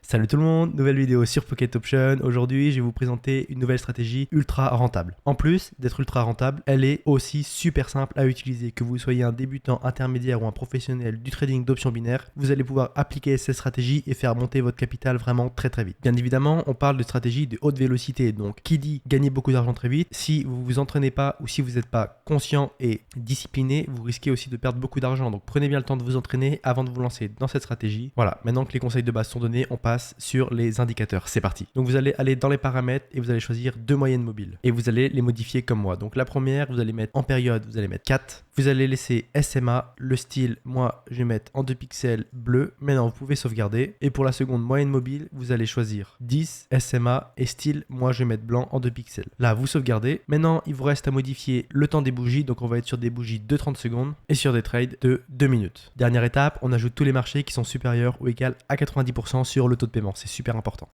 Salut tout le monde, nouvelle vidéo sur Pocket Option. Aujourd'hui, je vais vous présenter une nouvelle stratégie ultra rentable. En plus d'être ultra rentable, elle est aussi super simple à utiliser. Que vous soyez un débutant, intermédiaire ou un professionnel du trading d'options binaires, vous allez pouvoir appliquer cette stratégie et faire monter votre capital vraiment très vite. Bien évidemment, on parle de stratégie de haute vélocité. Donc, qui dit gagner beaucoup d'argent très vite, si vous vous entraînez pas ou si vous n'êtes pas conscient et discipliné, vous risquez aussi de perdre beaucoup d'argent. Donc, prenez bien le temps de vous entraîner avant de vous lancer dans cette stratégie. Voilà, maintenant que les conseils de base sont donnés, on passe sur les indicateurs. C'est parti. Donc vous allez aller dans les paramètres et vous allez choisir deux moyennes mobiles et vous allez les modifier comme moi. Donc la première, vous allez mettre en période, vous allez mettre 4. Vous allez laisser SMA, le style, moi je vais mettre en 2 pixels bleu. Maintenant vous pouvez sauvegarder. Et pour la seconde moyenne mobile, vous allez choisir 10 SMA et style, moi je vais mettre blanc en 2 pixels. Là vous sauvegardez. Maintenant il vous reste à modifier le temps des bougies. Donc on va être sur des bougies de 30 secondes et sur des trades de 2 minutes. Dernière étape, on ajoute tous les marchés qui sont supérieurs ou égaux à 90% sur le taux de paiement. C'est super important.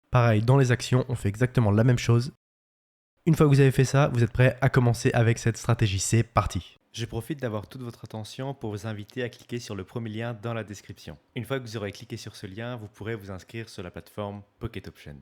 Pareil, dans les actions, on fait exactement la même chose. Une fois que vous avez fait ça, vous êtes prêt à commencer avec cette stratégie. C'est parti. Je profite d'avoir toute votre attention pour vous inviter à cliquer sur le premier lien dans la description. Une fois que vous aurez cliqué sur ce lien, vous pourrez vous inscrire sur la plateforme Pocket Option.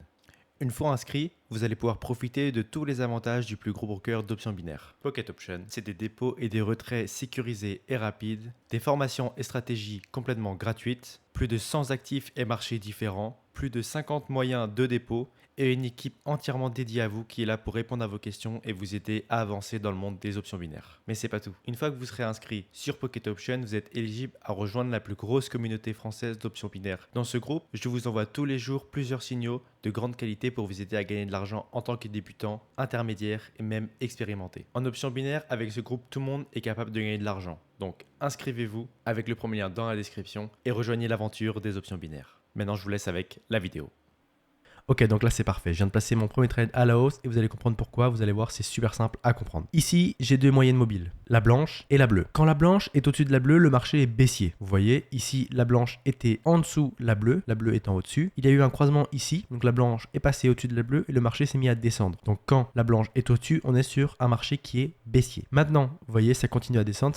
Une fois inscrit, vous allez pouvoir profiter de tous les avantages du plus gros broker d'options binaires. Pocket Option, c'est des dépôts et des retraits sécurisés et rapides, des formations et stratégies complètement gratuites, plus de 100 actifs et marchés différents, plus de 50 moyens de dépôt et une équipe entièrement dédiée à vous qui est là pour répondre à vos questions et vous aider à avancer dans le monde des options binaires. Mais c'est pas tout. Une fois que vous serez inscrit sur Pocket Option, vous êtes éligible à rejoindre la plus grosse communauté française d'options binaires. Dans ce groupe, je vous envoie tous les jours plusieurs signaux de grande qualité pour vous aider à gagner de l'argent en tant que débutant, intermédiaire et même expérimenté. En options binaires, avec ce groupe, tout le monde est capable de gagner de l'argent. Donc inscrivez-vous avec le premier lien dans la description et rejoignez l'aventure des options binaires. Maintenant, je vous laisse avec la vidéo. Ok, donc là c'est parfait. Je viens de placer mon premier trade à la hausse et vous allez comprendre pourquoi. Vous allez voir, c'est super simple à comprendre. Ici, j'ai deux moyennes mobiles, la blanche et la bleue. Quand la blanche est au-dessus de la bleue, le marché est baissier. Vous voyez, ici, la blanche était en dessous la bleue étant au-dessus. Il y a eu un croisement ici, donc la blanche est passée au-dessus de la bleue et le marché s'est mis à descendre. Donc quand la blanche est au-dessus, on est sur un marché qui est baissier. Maintenant, vous voyez, ça continue à descendre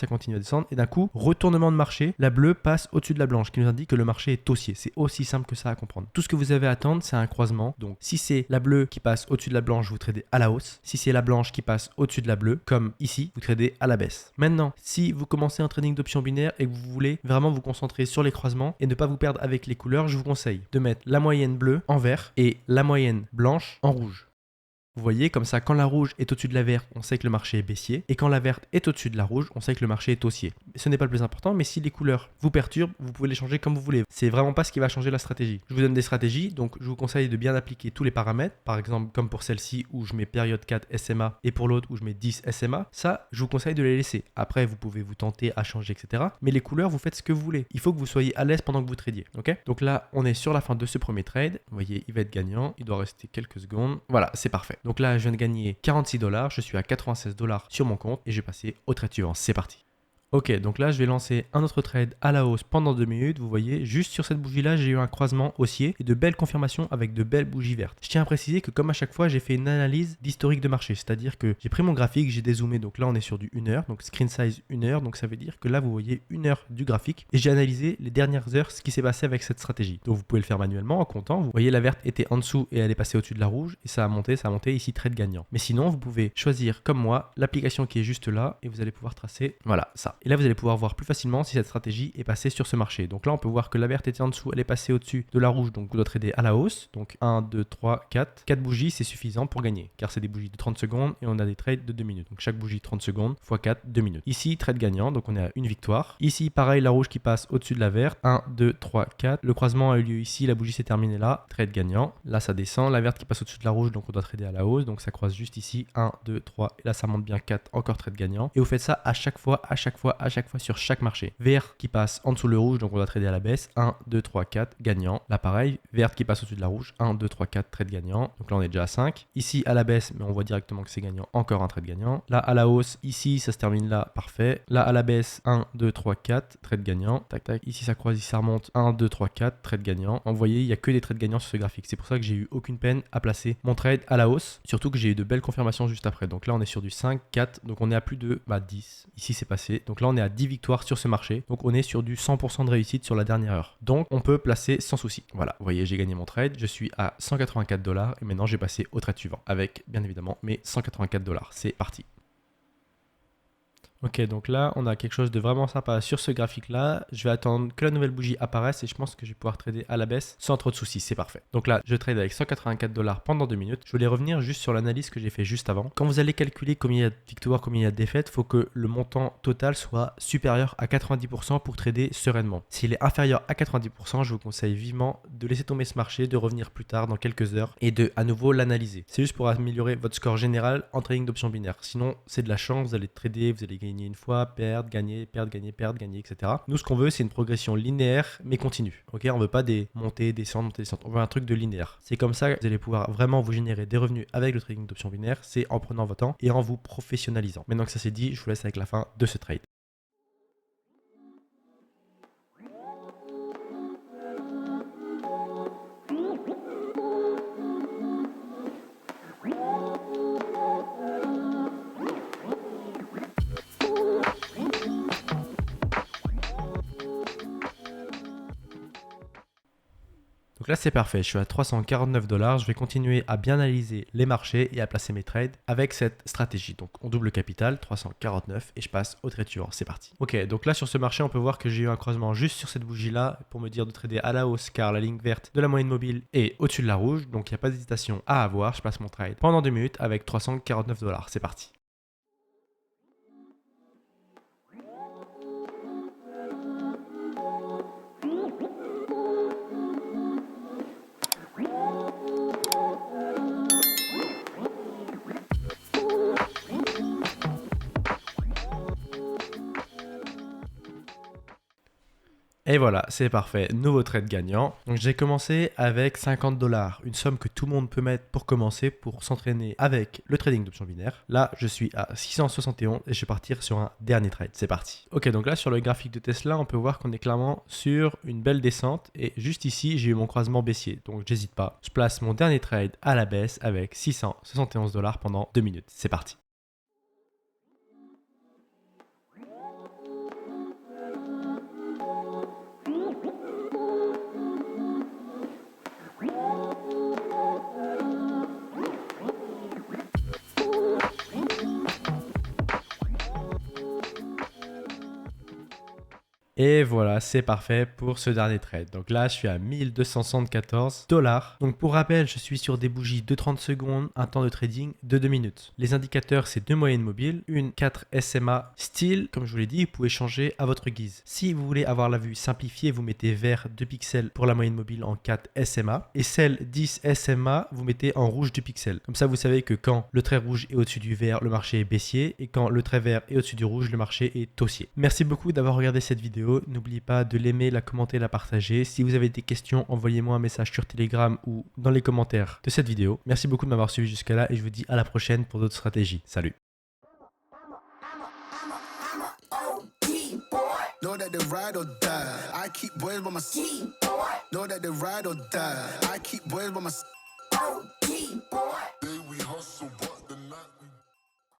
et d'un coup, retournement de marché, la bleue passe au-dessus de la blanche, qui nous indique que le marché est haussier. C'est aussi simple que ça à comprendre. Tout ce que vous avez à attendre, c'est un croisement. Donc, si c'est la bleue qui passe au-dessus de la blanche, vous tradez à la hausse. Si c'est la blanche qui passe au-dessus de la bleue, comme ici, vous tradez à la baisse. Maintenant, si vous commencez un trading d'options binaires et que vous voulez vraiment vous concentrer sur les croisements et ne pas vous perdre avec les couleurs, je vous conseille de mettre la moyenne bleue en vert et la moyenne blanche en rouge. Vous voyez, comme ça, quand la rouge est au-dessus de la verte, on sait que le marché est baissier. Et quand la verte est au-dessus de la rouge, on sait que le marché est haussier. Ce n'est pas le plus important, mais si les couleurs vous perturbent, vous pouvez les changer comme vous voulez. C'est vraiment pas ce qui va changer la stratégie. Je vous donne des stratégies, donc je vous conseille de bien appliquer tous les paramètres. Par exemple, comme pour celle-ci où je mets période 4 SMA et pour l'autre où je mets 10 SMA. Ça, je vous conseille de les laisser. Après, vous pouvez vous tenter à changer, etc. Mais les couleurs, vous faites ce que vous voulez. Il faut que vous soyez à l'aise pendant que vous tradiez. Ok? Donc là, on est sur la fin de ce premier trade. Vous voyez, il va être gagnant. Il doit rester quelques secondes. Voilà, c'est parfait. Donc là, je viens de gagner 46 $, je suis à 96 $ sur mon compte et je vais passer au trade suivant. C'est parti. Ok, donc là, je vais lancer un autre trade à la hausse pendant 2 minutes. Vous voyez, juste sur cette bougie-là, j'ai eu un croisement haussier et de belles confirmations avec de belles bougies vertes. Je tiens à préciser que comme à chaque fois, j'ai fait une analyse d'historique de marché. C'est-à-dire que j'ai pris mon graphique, j'ai dézoomé. Donc là, on est sur du 1 heure, donc screen size 1 heure. Donc ça veut dire que là, vous voyez 1 heure du graphique. Et j'ai analysé les dernières heures, ce qui s'est passé avec cette stratégie. Donc vous pouvez le faire manuellement en comptant. Vous voyez, la verte était en dessous et elle est passée au-dessus de la rouge. Et ça a monté. Ici, trade gagnant. Mais sinon, vous pouvez choisir comme moi l'application qui est juste là et vous allez pouvoir tracer, voilà, ça. Et là, vous allez pouvoir voir plus facilement si cette stratégie est passée sur ce marché. Donc là, on peut voir que la verte était en dessous, elle est passée au-dessus de la rouge, donc vous doit trader à la hausse. Donc 1, 2, 3, 4. 4 bougies, c'est suffisant pour gagner, car c'est des bougies de 30 secondes et on a des trades de 2 minutes. Donc chaque bougie 30 secondes x 4, 2 minutes. Ici, trade gagnant, donc on est à une victoire. Ici, pareil, la rouge qui passe au-dessus de la verte. 1, 2, 3, 4. Le croisement a eu lieu ici, la bougie s'est terminée là, trade gagnant. Là, ça descend, la verte qui passe au-dessus de la rouge, donc on doit trader à la hausse. Donc ça croise juste ici, 1, 2, 3. Et là, ça monte bien 4, encore trade gagnant. Et vous faites ça à chaque fois sur chaque marché. Vert qui passe en dessous le rouge, donc on doit trader à la baisse. 1, 2, 3, 4, gagnant. Là pareil, verte qui passe au-dessus de la rouge. 1, 2, 3, 4, trade gagnant. Donc là on est déjà à 5. Ici à la baisse, mais on voit directement que c'est gagnant. Encore un trade gagnant. Là à la hausse, ici ça se termine là, parfait. Là à la baisse, 1, 2, 3, 4, trade gagnant. Tac tac. Ici ça croise, ici ça remonte. 1, 2, 3, 4, trade gagnant. Vous voyez, il n'y a que des trades gagnants sur ce graphique. C'est pour ça que j'ai eu aucune peine à placer mon trade à la hausse. Surtout que j'ai eu de belles confirmations juste après. Donc là on est sur du 5, 4. Donc on est à plus de 10. Ici c'est passé. Donc là, on est à 10 victoires sur ce marché. Donc, on est sur du 100% de réussite sur la dernière heure. Donc, on peut placer sans souci. Voilà, vous voyez, j'ai gagné mon trade. Je suis à 184 $ et maintenant, j'ai passé au trade suivant avec, bien évidemment, mes 184 $. C'est parti. Ok, donc là, on a quelque chose de vraiment sympa sur ce graphique-là. Je vais attendre que la nouvelle bougie apparaisse et je pense que je vais pouvoir trader à la baisse sans trop de soucis. C'est parfait. Donc là, je trade avec 184 $ pendant 2 minutes. Je voulais revenir juste sur l'analyse que j'ai fait juste avant. Quand vous allez calculer combien il y a de victoires, combien il y a de défaites, il faut que le montant total soit supérieur à 90% pour trader sereinement. S'il est inférieur à 90%, je vous conseille vivement de laisser tomber ce marché, de revenir plus tard dans quelques heures et de à nouveau l'analyser. C'est juste pour améliorer votre score général en trading d'options binaires. Sinon, c'est de la chance, vous allez trader, vous allez gagner une fois, perdre, gagner, perdre, gagner, perdre, gagner, etc. Nous, ce qu'on veut, c'est une progression linéaire mais continue. Ok, on veut pas des montées, descendre, montées, descendre. On veut un truc de linéaire. C'est comme ça que vous allez pouvoir vraiment vous générer des revenus avec le trading d'options binaires. C'est en prenant votre temps et en vous professionnalisant. Maintenant que ça c'est dit, je vous laisse avec la fin de ce trade. Donc là, c'est parfait. Je suis à 349 $. Je vais continuer à bien analyser les marchés et à placer mes trades avec cette stratégie. Donc, on double le capital, 349, et je passe au trade suivant. C'est parti. Ok, donc là, sur ce marché, on peut voir que j'ai eu un croisement juste sur cette bougie-là pour me dire de trader à la hausse car la ligne verte de la moyenne mobile est au-dessus de la rouge. Donc, il n'y a pas d'hésitation à avoir. Je passe mon trade pendant 2 minutes avec 349 $. C'est parti. Et voilà, c'est parfait, nouveau trade gagnant. Donc j'ai commencé avec 50 $, une somme que tout le monde peut mettre pour commencer, pour s'entraîner avec le trading d'options binaires. Là, je suis à 671 et je vais partir sur un dernier trade. C'est parti. Ok, donc là sur le graphique de Tesla, on peut voir qu'on est clairement sur une belle descente et juste ici, j'ai eu mon croisement baissier. Donc j'hésite pas. Je place mon dernier trade à la baisse avec 671 $ pendant 2 minutes. C'est parti. Et voilà, c'est parfait pour ce dernier trade. Donc là, je suis à 1274 $. Donc pour rappel, je suis sur des bougies de 30 secondes, un temps de trading de 2 minutes. Les indicateurs, c'est 2 moyennes mobiles, une 4 SMA style. Comme je vous l'ai dit, vous pouvez changer à votre guise. Si vous voulez avoir la vue simplifiée, vous mettez vert 2 pixels pour la moyenne mobile en 4 SMA. Et celle 10 SMA, vous mettez en rouge 2 pixels. Comme ça, vous savez que quand le trait rouge est au-dessus du vert, le marché est baissier. Et quand le trait vert est au-dessus du rouge, le marché est haussier. Merci beaucoup d'avoir regardé cette vidéo. N'oubliez pas de l'aimer, la commenter, la partager. Si vous avez des questions, envoyez-moi un message sur Telegram ou dans les commentaires de cette vidéo. Merci beaucoup de m'avoir suivi jusqu'à là et je vous dis à la prochaine pour d'autres stratégies. Salut. Know that they ride or die. I keep boys by my side. Know that they ride or die. I keep boys by my side.